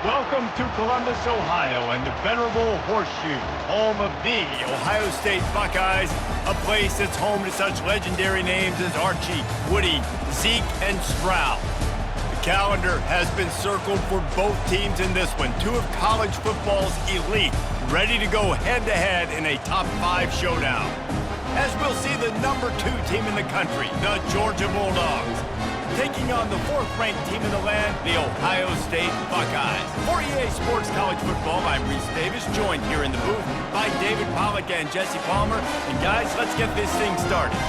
Welcome to Columbus, Ohio, and the venerable Horseshoe, home of the Ohio State Buckeyes, a place that's home to such legendary names as Archie, Woody, Zeke, and Stroud. The calendar has been circled for both teams in this one, two of college football's elite, ready to go head-to-head in a top-5 showdown. As we'll see the number 2 team in the country, the Georgia Bulldogs, taking on the 4th-ranked team in the land, the Ohio State Buckeyes. For EA Sports College Football, I'm Reese Davis, joined here in the booth by David Pollack and Jesse Palmer. And guys, let's get this thing started.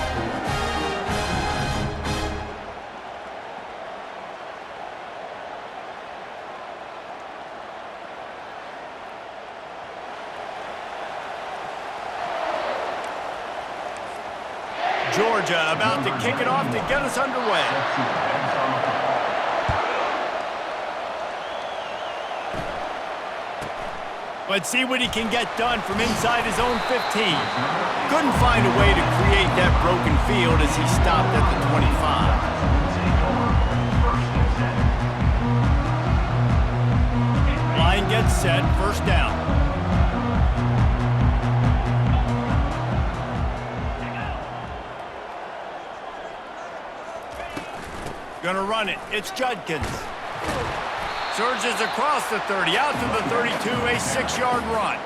Georgia about to kick it off to get us underway. Let's see what he can get done from inside his own 15. Couldn't find a way to create that broken field as he stopped at the 25. Line gets set, first down. Gonna run it. It's Judkins. Surges across the 30, out to the 32, a 6-yard run.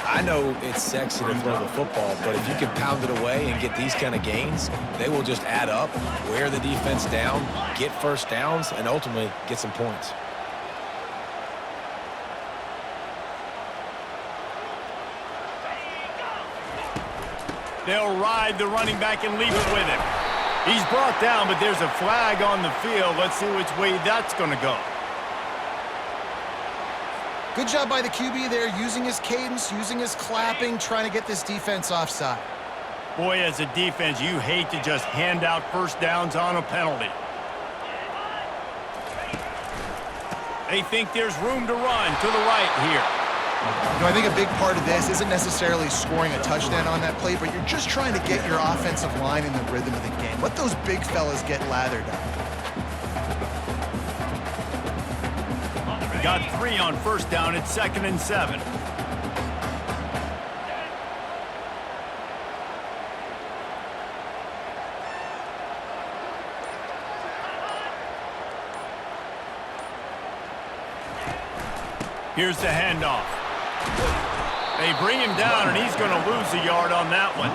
I know it's sexy to throw the football, but if you can pound it away and get these kind of gains, they will just add up, wear the defense down, get first downs, and ultimately get some points. They'll ride the running back and leave it with him. He's brought down, but there's a flag on the field. Let's see which way that's going to go. Good job by the QB there, using his cadence, using his clapping, trying to get this defense offside. Boy, as a defense, you hate to just hand out first downs on a penalty. They think there's room to run to the right here. You know, I think a big part of this isn't necessarily scoring a touchdown on that play, but you're just trying to get your offensive line in the rhythm of the game. Let those big fellas get lathered up. Got 3 on first down. It's 2nd and 7. Here's the handoff. They bring him down, and he's going to lose a yard on that one.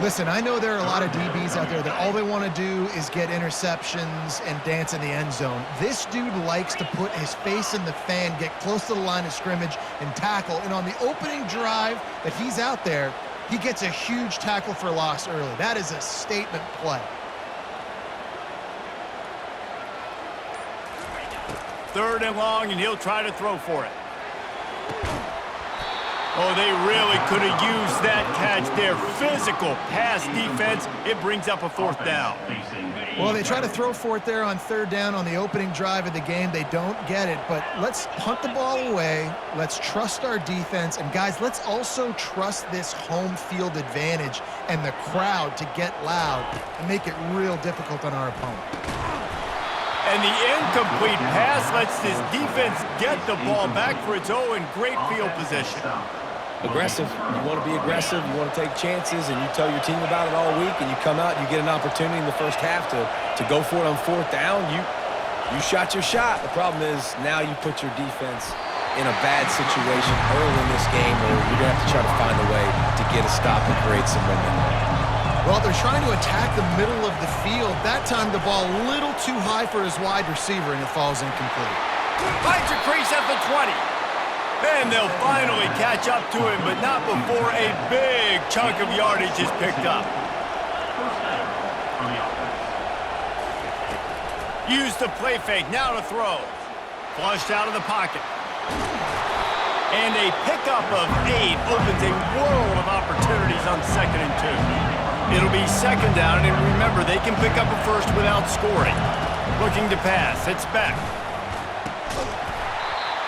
Listen, I know there are a lot of DBs out there that all they want to do is get interceptions and dance in the end zone. This dude likes to put his face in the fan, get close to the line of scrimmage, and tackle. And on the opening drive that he's out there, he gets a huge tackle for loss early. That is a statement play. 3rd and long, and he'll try to throw for it. Oh, they really could have used that catch there. Physical pass defense. It brings up a 4th down. Well, they try to throw for it there on 3rd down on the opening drive of the game. They don't get it, but let's punt the ball away. Let's trust our defense. And, guys, let's also trust this home field advantage and the crowd to get loud and make it real difficult on our opponent. And the incomplete pass lets this defense get the ball back for its own great field position. Aggressive. You want to be aggressive. You want to take chances, and you tell your team about it all week, and you come out and you get an opportunity in the first half to go for it on 4th down. You shot your shot. The problem is now you put your defense in a bad situation early in this game where you're going to have to try to find a way to get a stop and create some momentum. Well, they're trying to attack the middle of the field. That time the ball a little too high for his wide receiver, and it falls incomplete. Finds a crease at the 20. And they'll finally catch up to him, but not before a big chunk of yardage is picked up. Use the play fake, now to throw. Flushed out of the pocket. And a pickup of 8 opens a world of opportunities on 2nd and 2. It'll be 2nd down, and remember, they can pick up a first without scoring. Looking to pass, it's Beck.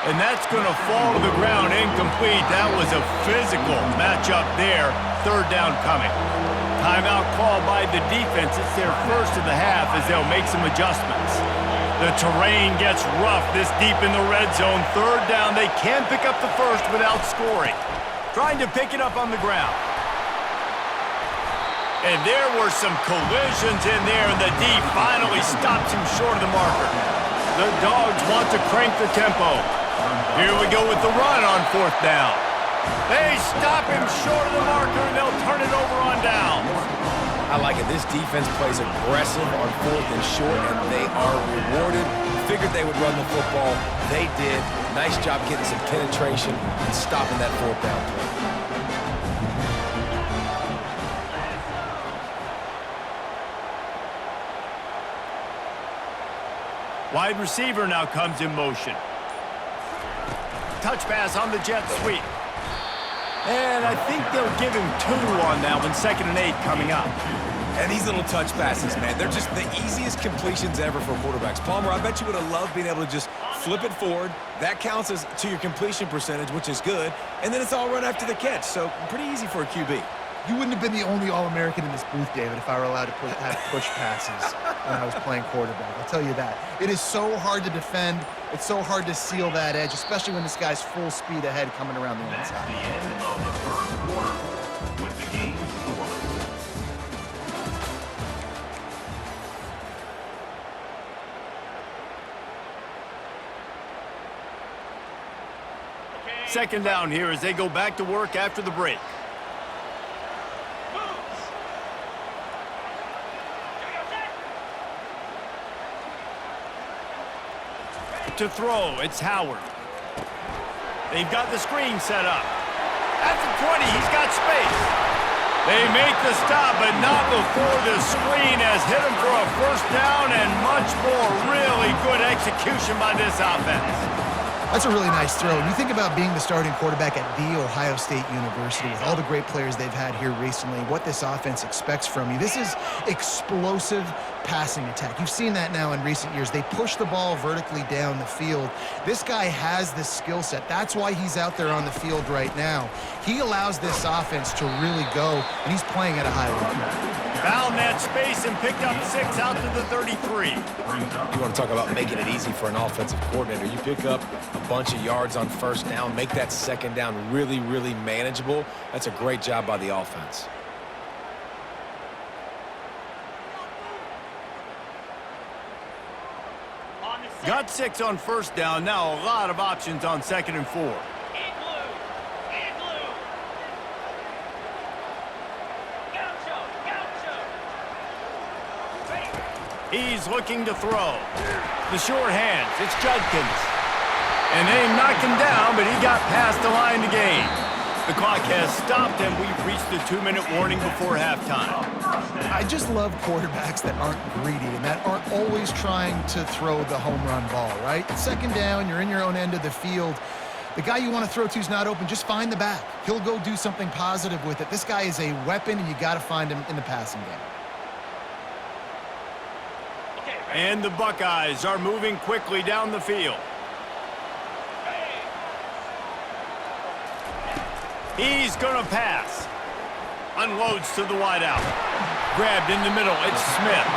And that's going to fall to the ground incomplete. That was a physical matchup there. 3rd down coming. Timeout called by the defense. It's their first of the half as they'll make some adjustments. The terrain gets rough this deep in the red zone. Third down, they can pick up the first without scoring. Trying to pick it up on the ground. And there were some collisions in there, and the D finally stops him short of the marker. The Dogs want to crank the tempo. Here we go with the run on fourth down. They stop him short of the marker, and they'll turn it over on downs. I like it. This defense plays aggressive on fourth and short, and they are rewarded. Figured they would run the football. They did. Nice job getting some penetration and stopping that fourth down play. Wide receiver now comes in motion. Touch pass on the jet sweep. And I think they'll give him 2 on that one, 2nd and 8 coming up. And these little touch passes, man, they're just the easiest completions ever for quarterbacks. Palmer, I bet you would have loved being able to just flip it forward. That counts as to your completion percentage, which is good. And then it's all run after the catch, so pretty easy for a QB. You wouldn't have been the only All-American in this booth, David, if I were allowed to have push passes when I was playing quarterback. I'll tell you that. It is so hard to defend. It's so hard to seal that edge, especially when this guy's full speed ahead coming around the inside. That's the end of the first quarter with the game score. Second down here as they go back to work after the break. To throw, it's Howard. They've got the screen set up. At the 20, he's got space. They make the stop, but not before the screen has hit him for a first down and much more. Really good execution by this offense. That's a really nice throw. You think about being the starting quarterback at The Ohio State University with all the great players they've had here recently, what this offense expects from you. This is explosive passing attack. You've seen that now in recent years. They push the ball vertically down the field. This guy has the skill set. That's why he's out there on the field right now. He allows this offense to really go, and he's playing at a high level. Found that space and picked up 6 out to the 33. You want to talk about making it easy for an offensive coordinator. You pick up a bunch of yards on first down, make that second down really, really manageable. That's a great job by the offense. Got 6 on first down. Now a lot of options on 2nd and 4. He's looking to throw. The short hands. It's Judkins. And they knocked him down, but he got past the line to gain. The clock has stopped, and we've reached the 2-minute warning before halftime. I just love quarterbacks that aren't greedy and that aren't always trying to throw the home run ball, right? Second down, you're in your own end of the field. The guy you want to throw to is not open. Just find the back. He'll go do something positive with it. This guy is a weapon, and you got to find him in the passing game. And the Buckeyes are moving quickly down the field. He's going to pass. Unloads to the wideout. Grabbed in the middle. It's Smith.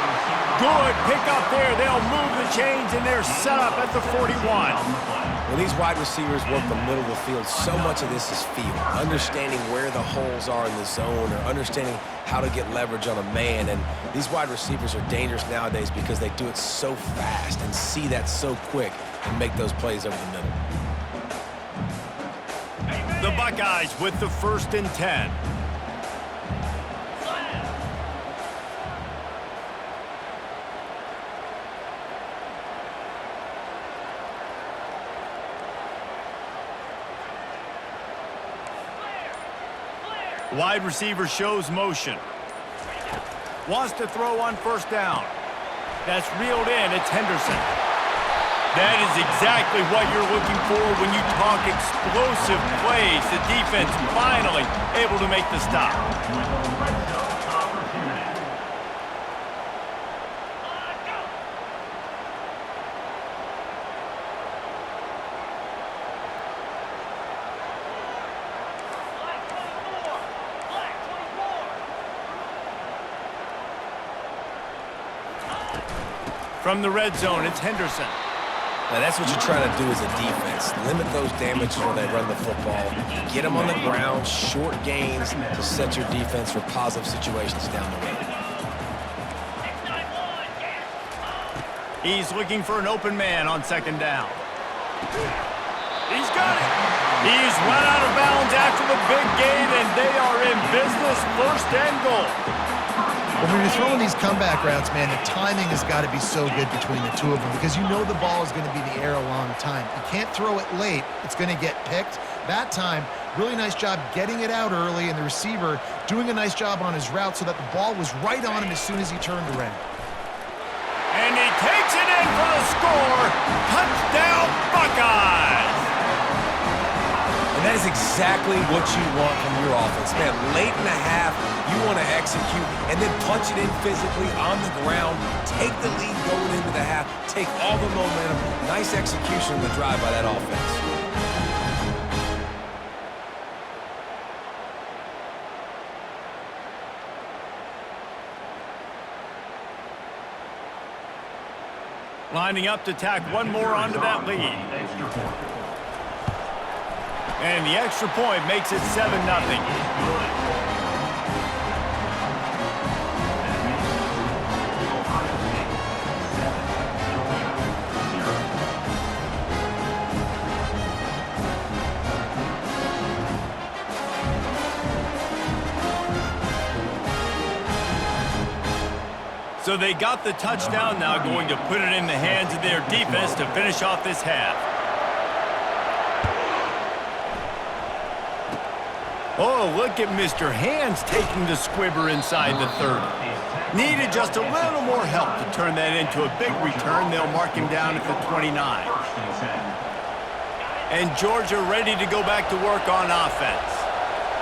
Good pick up there. They'll move the chains, and they're set up at the 41. When these wide receivers work the middle of the field, so much of this is feel. Understanding where the holes are in the zone or understanding how to get leverage on a man. And these wide receivers are dangerous nowadays because they do it so fast and see that so quick and make those plays over the middle. The Buckeyes with the 1st and 10. Wide receiver shows motion. Wants to throw on first down. That's reeled in. It's Henderson. That is exactly what you're looking for when you talk explosive plays. The defense finally able to make the stop. From the red zone, it's Henderson. Now that's what you're trying to do as a defense. Limit those damages when they run the football. Get them on the ground, short gains to set your defense for positive situations down the road. He's looking for an open man on second down. He's got it. He's run out of bounds after the big gain, and they are in business, first and goal. When you're throwing these comeback routes, man, the timing has got to be so good between the two of them because you know the ball is going to be in the air a long time. You can't throw it late. It's going to get picked. That time, really nice job getting it out early, and the receiver doing a nice job on his route so that the ball was right on him as soon as he turned around. And he takes it in for the score. Touchdown, Buckeyes! And that is exactly what you want from your offense. Man, late in the half, you want to execute and then punch it in physically on the ground. Take the lead going into the half. Take all the momentum. Nice execution on the drive by that offense. Lining up to tack one more onto that lead. And the extra point makes it 7-0. So they got the touchdown, now going to put it in the hands of their defense to finish off this half. Oh, look at Mr. Hands taking the squibber inside the 30. Needed just a little more help to turn that into a big return. They'll mark him down at the 29. And Georgia ready to go back to work on offense.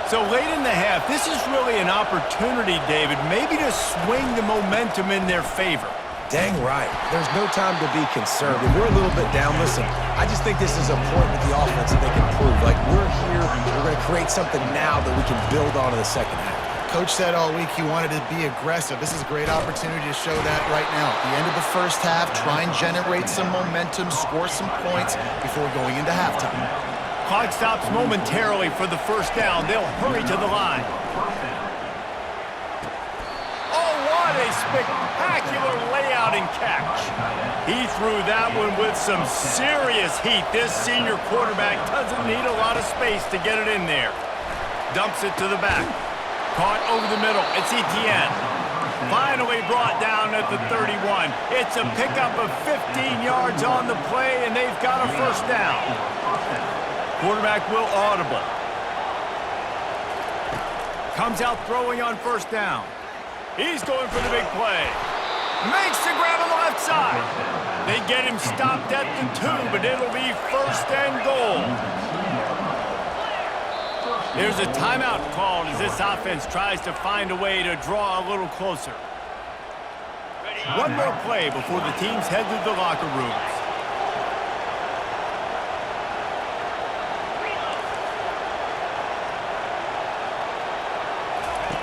So late in the half, this is really an opportunity, David, maybe to swing the momentum in their favor. Dang right. There's no time to be concerned. If we're a little bit down, listen, I just think this is a point with the offense that they can prove. Like, we're here, we're going to create something now that we can build on in the second half. Coach said all week he wanted to be aggressive. This is a great opportunity to show that right now. At the end of the first half, try and generate some momentum, score some points before going into halftime. Clock stops momentarily for the first down. They'll hurry to the line. Oh, what a spectacular layout and catch. He threw that one with some serious heat. This senior quarterback doesn't need a lot of space to get it in there. Dumps it to the back. Caught over the middle. It's Etienne. Finally brought down at the 31. It's a pickup of 15 yards on the play, and they've got a first down. Quarterback will audible. Comes out throwing on first down. He's going for the big play. Makes the grab on the left side. They get him stopped at the 2, but it'll be first and goal. There's a timeout called as this offense tries to find a way to draw a little closer. One more play before the teams head to the locker rooms.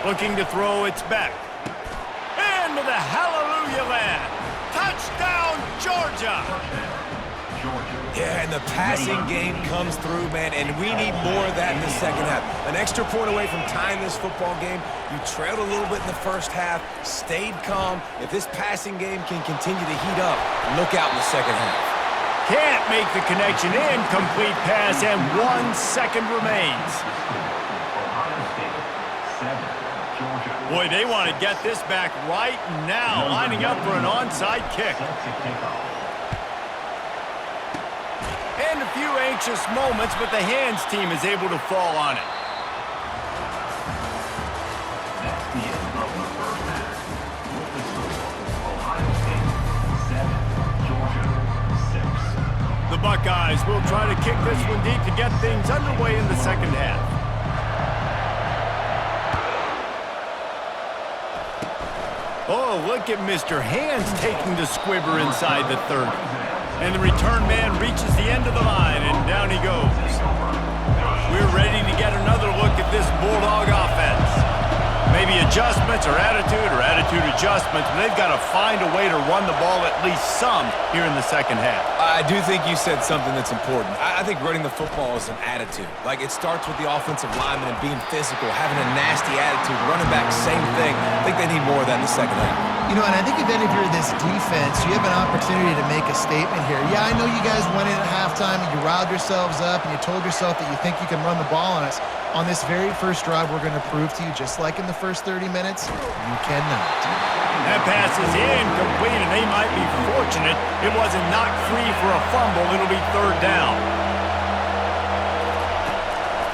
Looking to throw, it's back. Into the hallelujah land. Touchdown, Georgia! Yeah, and the passing game comes through, man, and we need more of that in the second half. An extra point away from tying this football game. You trailed a little bit in the first half, stayed calm. If this passing game can continue to heat up, look out in the second half. Can't make the connection. Incomplete pass, and 1 second remains. Boy, they want to get this back right now, lining up for an onside kick. And a few anxious moments, but the Hands team is able to fall on it. That's the end of the first half. With the score, Ohio State 7, Georgia 6. The Buckeyes will try to kick this one deep to get things underway in the second half. Oh, look at Mr. Hands taking the squibber inside the 30. And the return man reaches the end of the line, and down he goes. We're ready to get another look at this Bulldog offense. Maybe a adjustments or attitude adjustments, but they've got to find a way to run the ball at least some here in the second half. I do think you said something that's important. I think running the football is an attitude. Like, it starts with the offensive lineman and being physical, having a nasty attitude. Running back, same thing. I think they need more of that in the second half. You know, and I think if any of you're this defense, you have an opportunity to make a statement here. Yeah, I know you guys went in at halftime and you riled yourselves up and you told yourself that you think you can run the ball on us. On this very first drive, we're going to prove to you, just like in the first 30 minutes, you cannot. That pass is incomplete, and they might be fortunate it wasn't knocked free for a fumble. It'll be third down.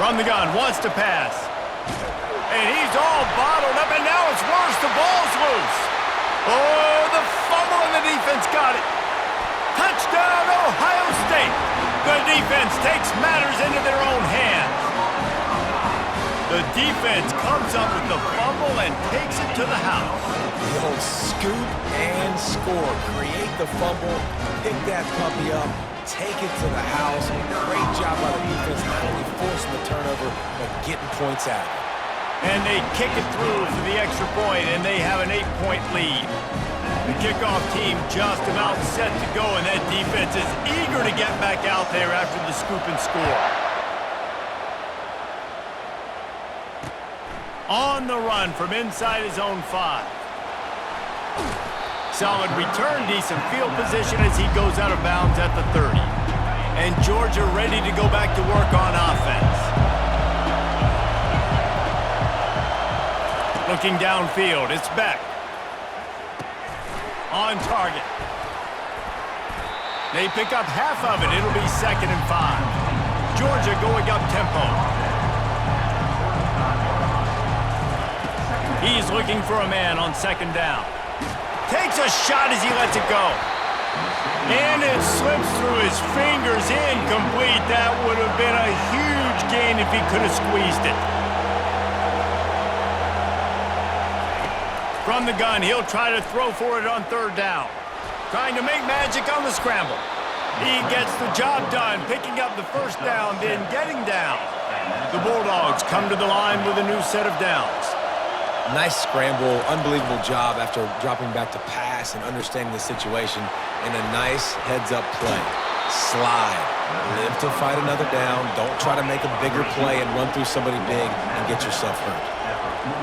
From the gun, wants to pass. And he's all bottled up, and now it's worse. The ball's loose. Oh, the fumble, and the defense got it. Touchdown, Ohio State. The defense takes matters into their own hands. The defense comes up with the fumble and takes it to the house. The old scoop and score. Create the fumble, pick that puppy up, take it to the house. Great job by the defense, not only forcing the turnover, but getting points out of it. And they kick it through for the extra point, and they have an 8-point lead. The kickoff team just about set to go, and that defense is eager to get back out there after the scoop and score. On the run from inside his own 5. Solid return, decent field position as he goes out of bounds at the 30. And Georgia ready to go back to work on offense. Looking downfield, it's Beck. On target. They pick up half of it. It'll be 2nd and 5. Georgia going up tempo. He's looking for a man on 2nd down. Takes a shot as he lets it go. And it slips through his fingers, incomplete. That would have been a huge gain if he could have squeezed it. From the gun, he'll try to throw for it on 3rd down. Trying to make magic on the scramble. He gets the job done, picking up the 1st down, then getting down. The Bulldogs come to the line with a new set of downs. Nice scramble, unbelievable job after dropping back to pass and understanding the situation, and a nice heads-up play. Slide. Live to fight another down. Don't try to make a bigger play and run through somebody big and get yourself hurt.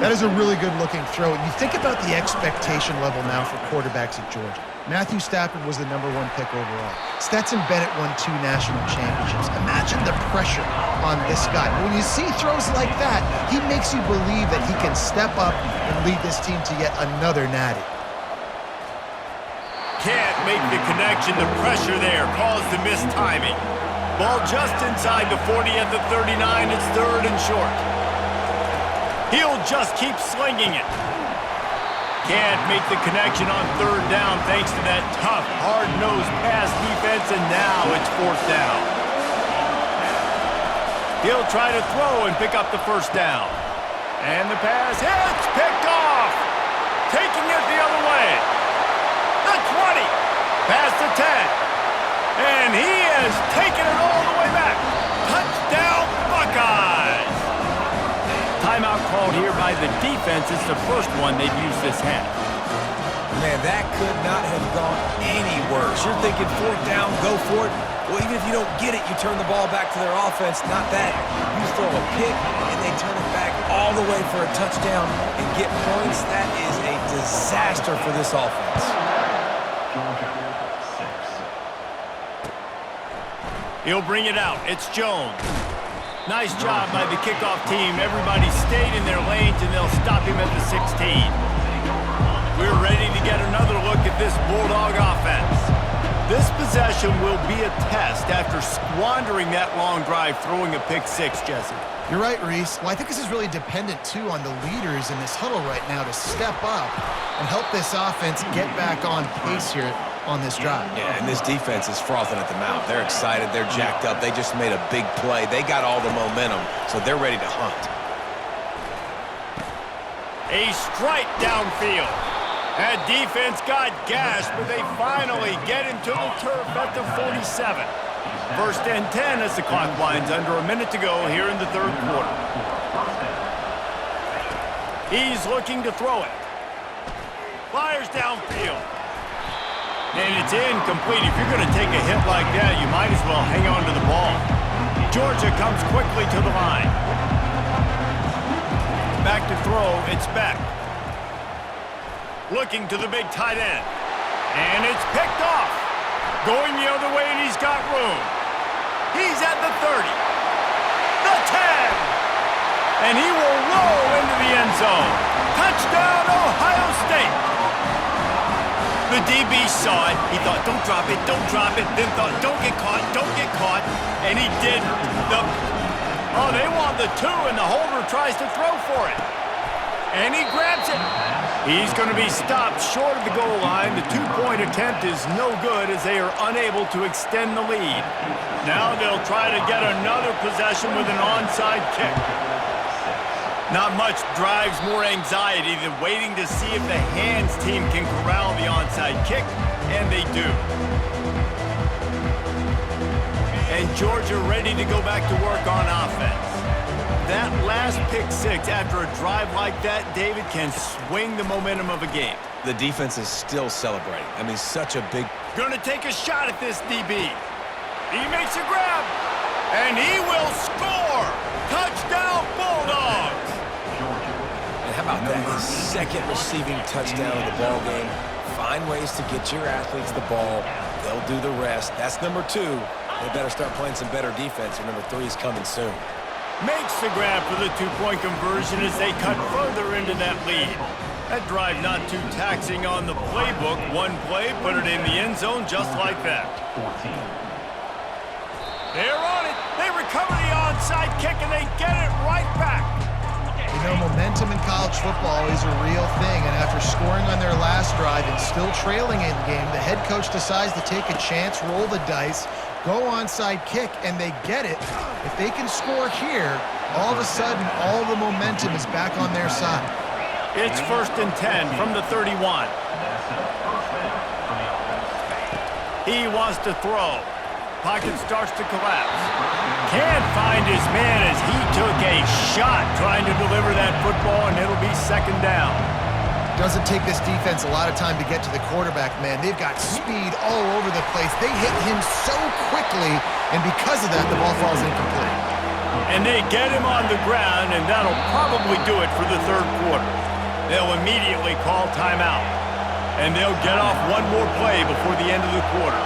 That is a really good-looking throw. And you think about the expectation level now for quarterbacks at Georgia. Matthew Stafford was the #1 pick overall. Stetson Bennett won 2 national championships. Imagine the pressure on this guy. When you see throws like that, he makes you believe that he can step up and lead this team to yet another natty. Can't make the connection. The pressure there caused the missed timing. Ball just inside the 40 at the 39. It's 3rd and short. He'll just keep slinging it. Can't make the connection on 3rd down thanks to that tough, hard-nosed pass defense, and now it's 4th down. He'll try to throw and pick up the 1st down. And the pass hits, picked off. Taking it the other way. The 20, past the 10. And he has taken it all the way back. Touchdown, Buckeyes. Timeout called here by the defense. It's the first one they've used this half. Man, that could not have gone any worse. You're thinking 4th down, go for it. Well, even if you don't get it, you turn the ball back to their offense. Not that. You throw a pick, and they turn it back all the way for a touchdown and get points. That is a disaster for this offense. Georgia 6. He'll bring it out. It's Jones. Nice job by the kickoff team. Everybody stayed in their lanes, and they'll stop him at the 16. We're ready to get another look at this Bulldog offense. This possession will be a test after squandering that long drive, throwing a pick 6, Jesse. You're right, Reese. Well, I think this is really dependent, too, on the leaders in this huddle right now to step up and help this offense get back on pace here on this drive. Yeah, and this defense is frothing at the mouth. They're excited. They're jacked up. They just made a big play. They got all the momentum, so they're ready to hunt. A strike downfield. That defense got gashed, but they finally get into the turf at the 47. 1st and 10 as the clock winds under a minute to go here in the 3rd quarter. He's looking to throw it. Fires downfield. And it's incomplete. If you're going to take a hit like that, you might as well hang on to the ball. Georgia comes quickly to the line. Back to throw, it's Beck. Looking to the big tight end. And it's picked off. Going the other way, and he's got room. He's at the 30. The 10. And he will roll into the end zone. Touchdown, Ohio State. The DB saw it. He thought, don't drop it, don't drop it. Then thought, don't get caught, don't get caught. And he didn't. Oh, they want the 2, and the holder tries to throw for it. And he grabs it. He's going to be stopped short of the goal line. The 2-point attempt is no good as they are unable to extend the lead. Now they'll try to get another possession with an onside kick. Not much drives more anxiety than waiting to see if the hands team can corral the onside kick, and they do. And Georgia ready to go back to work on offense. That last pick six after a drive like that, David, can swing the momentum of a game. The defense is still celebrating. I mean, such a big... Gonna take a shot at this DB. He makes a grab, and he will score! Touchdown, Bulldogs! And how about that? His second receiving touchdown of the ball game. Find ways to get your athletes the ball. They'll do the rest. That's number 2. They better start playing some better defense, or number 3 is coming soon. Makes the grab for the 2-point conversion as they cut further into that lead. That drive not too taxing on the playbook. One play, put it in the end zone just like that. They're on it. They recover the onside kick, and they get it right back. You know, momentum in college football is a real thing, and after scoring on their last drive and still trailing in the game, the head coach decides to take a chance, roll the dice, go onside kick, and they get it. If they can score here, all of a sudden, all the momentum is back on their side. It's 1st and 10 from the 31. He wants to throw. Pocket starts to collapse. Can't find his man as he took a shot trying to deliver that football, and it'll be 2nd down. Doesn't take this defense a lot of time to get to the quarterback, man. They've got speed all over the place. They hit him so quickly, and because of that, the ball falls incomplete. And they get him on the ground, and that'll probably do it for the 3rd quarter. They'll immediately call timeout, and they'll get off one more play before the end of the quarter.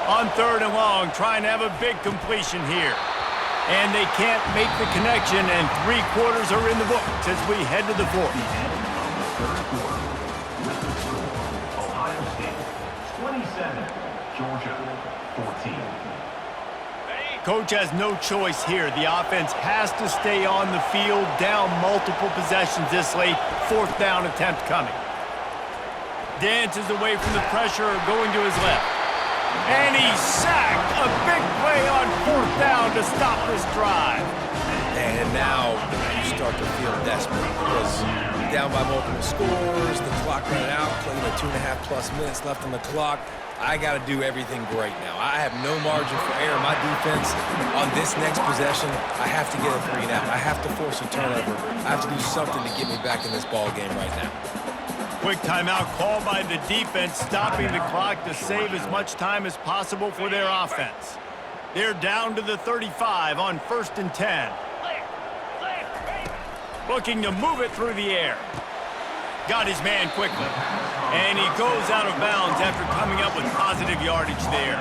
On 3rd and long, trying to have a big completion here. And they can't make the connection, and 3 quarters are in the books as we head to the 4th. Ohio State 27, Georgia 14. Coach has no choice here. The offense has to stay on the field, down multiple possessions this late. 4th down attempt coming. Dances away from the pressure, going to his left. And he's sacked. A big play on 4th down to stop this drive. And now you start to feel desperate because you're down by multiple scores, the clock running out, playing 2.5+ minutes left on the clock. I got to do everything great now. I have no margin for error. My defense on this next possession, I have to get a 3 and out. I have to force a turnover. I have to do something to get me back in this ball game right now. Quick timeout called by the defense, stopping the clock to save as much time as possible for their offense. They're down to the 35 on 1st and 10. Looking to move it through the air. Got his man quickly. And he goes out of bounds after coming up with positive yardage there.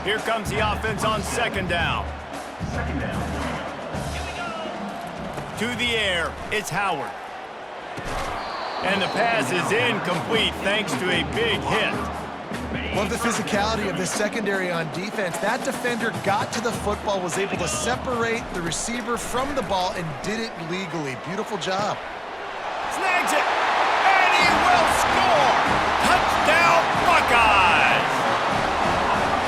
Here comes the offense on 2nd down. To the air, it's Howard. And the pass is incomplete thanks to a big hit. Love the physicality of this secondary on defense. That defender got to the football, was able to separate the receiver from the ball, and did it legally. Beautiful job. Snags it, and he will score! Touchdown, Buckeyes!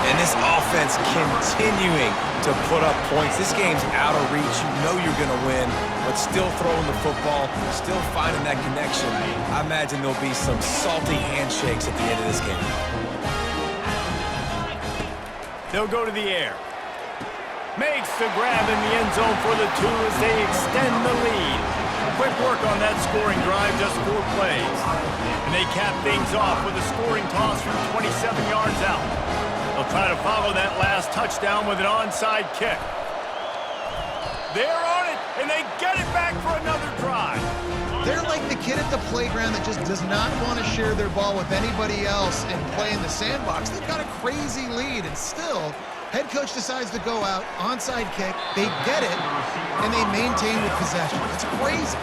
And this offense continuing to put up points. This game's out of reach. You know you're going to win, but still throwing the football, still finding that connection. I imagine there'll be some salty handshakes at the end of this game. They'll go to the air. Makes the grab in the end zone for the 2 as they extend the lead. Quick work on that scoring drive, just 4 plays. And they cap things off with a scoring toss from 27 yards out. They'll try to follow that last touchdown with an onside kick. They're on it, and they get it back for another drive. They're like the kid at the playground that just does not want to share their ball with anybody else and play in the sandbox. They've got a crazy lead, and still, head coach decides to go out, onside kick, they get it, and they maintain with possession. It's crazy.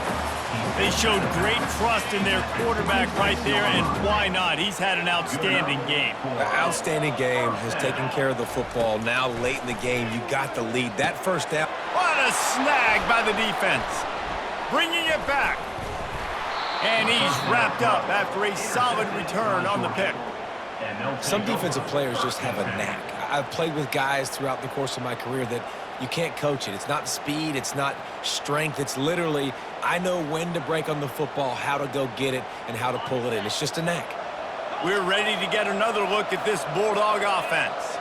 They showed great trust in their quarterback right there, and why not? He's had an outstanding game. An outstanding game, has taken care of the football. Now late in the game, you got the lead. That first down. What a snag by the defense. Bringing it back. And he's wrapped up after a solid return on the pick. Some defensive players just have a knack. I've played with guys throughout the course of my career that you can't coach it. It's not speed, it's not strength. It's literally, I know when to break on the football, how to go get it, and how to pull it in. It's just a knack. We're ready to get another look at this Bulldog offense.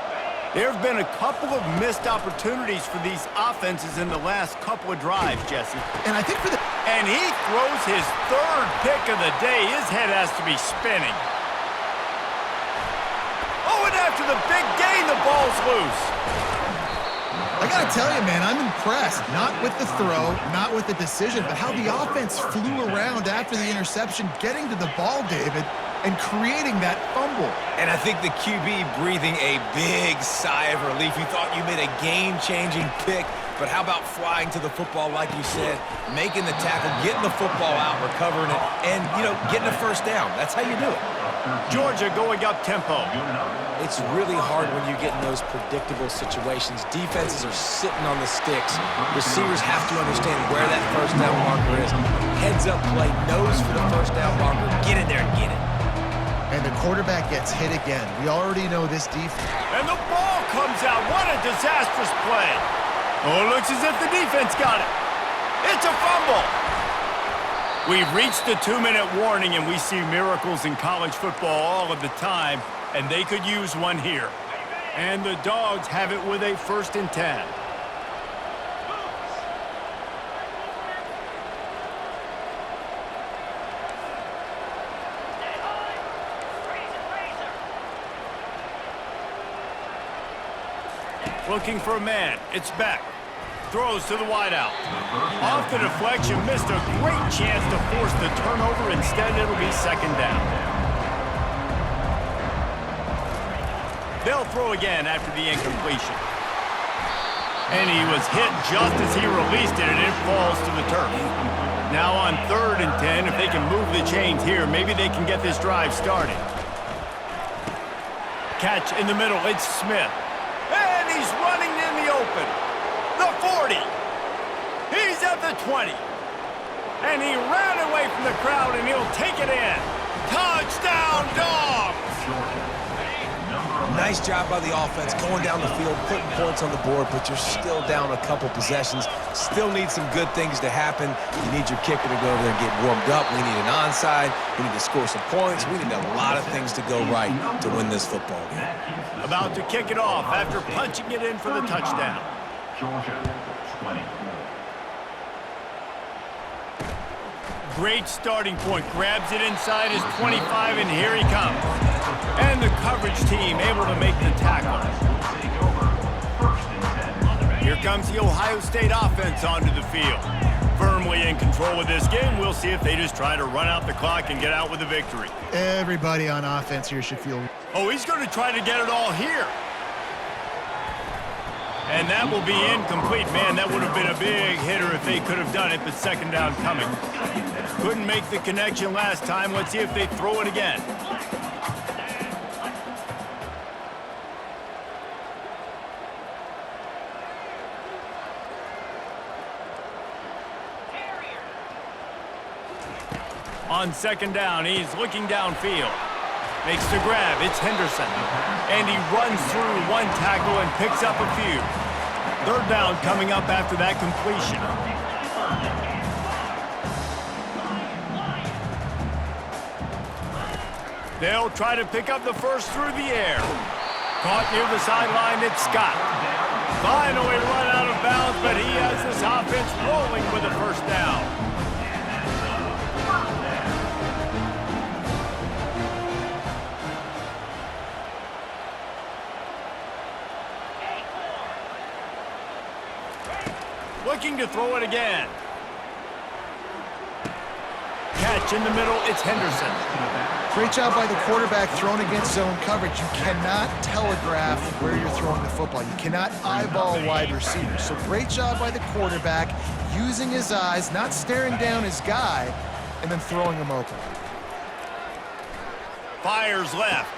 There have been a couple of missed opportunities for these offenses in the last couple of drives, Jesse. And I think for the... And he throws his 3rd pick of the day. His head has to be spinning. Oh, and after the big gain, the ball's loose. I got to tell you, man, I'm impressed. Not with the throw, not with the decision, but how the offense flew around after the interception, getting to the ball, David, and creating that fumble. And I think the QB breathing a big sigh of relief. You thought you made a game-changing pick, but how about flying to the football, like you said, making the tackle, getting the football out, recovering it, and, getting a first down. That's how you do it. Georgia going up tempo. It's really hard when you get in those predictable situations. Defenses are sitting on the sticks. Receivers have to understand where that first down marker is. Heads up play, nose for the first down marker. Get in there and get it. And the quarterback gets hit again. We already know this defense. And the ball comes out. What a disastrous play. Oh, it looks as if the defense got it. It's a fumble. We've reached the 2-minute warning, and we see miracles in college football all of the time, and they could use one here. And the Dogs have it with a 1st and 10. Looking for a man. It's Beck. Throws to the wideout. Off the deflection, missed a great chance to force the turnover. Instead, it'll be 2nd down. They'll throw again after the incompletion. And he was hit just as he released it, and it falls to the turf. Now on 3rd and 10, if they can move the chains here, maybe they can get this drive started. Catch in the middle, it's Smith. And he's running in the open. The 40. He's at the 20. And he ran away from the crowd, and he'll take it in. Touchdown, Dogs! Nice job by the offense going down the field, putting points on the board, but you're still down a couple possessions. Still need some good things to happen. You need your kicker to go over there and get warmed up. We need an onside. We need to score some points. We need a lot of things to go right to win this football game. About to kick it off after punching it in for the touchdown. Georgia, 24. Great starting point. Grabs it inside his 25, and here he comes. And the coverage team able to make the tackle. Here comes the Ohio State offense onto the field. Firmly in control of this game. We'll see if they just try to run out the clock and get out with a victory. Everybody on offense here should feel... Oh, he's going to try to get it all here. And that will be incomplete. Man, that would have been a big hitter if they could have done it, but 2nd down coming. Couldn't make the connection last time. Let's see if they throw it again. On 2nd down, he's looking downfield. Makes the grab, it's Henderson. And he runs through one tackle and picks up a few. 3rd down coming up after that completion. They'll try to pick up the first through the air. Caught near the sideline, it's Scott. Finally run out of bounds, but he has this offense rolling with a first down. Looking to throw it again. Catch in the middle, it's Henderson. Great job by the quarterback thrown against zone coverage. You cannot telegraph where you're throwing the football. You cannot eyeball wide receivers. So great job by the quarterback using his eyes, not staring down his guy, and then throwing him open. Fires left.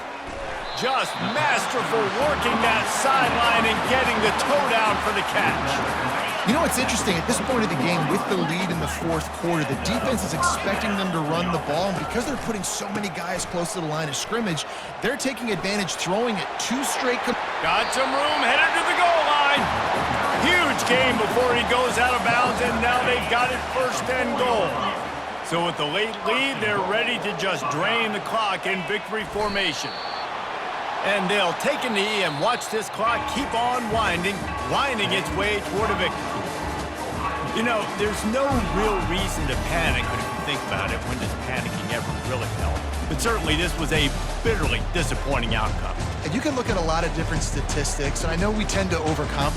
Just masterful working that sideline and getting the toe down for the catch. You know what's interesting? At this point of the game, with the lead in the fourth quarter, the defense is expecting them to run the ball, and because they're putting so many guys close to the line of scrimmage, they're taking advantage, throwing it two straight. Got some room, headed to the goal line. Huge game before he goes out of bounds, and now they've got it first and goal. So with the late lead, they're ready to just drain the clock in victory formation. And they'll take a knee and watch this clock keep on winding its way toward a victory. You know, there's no real reason to panic, but if you think about it, when does panicking ever really help? But certainly this was a bitterly disappointing outcome. And you can look at a lot of different statistics, and I know we tend to overcomplicate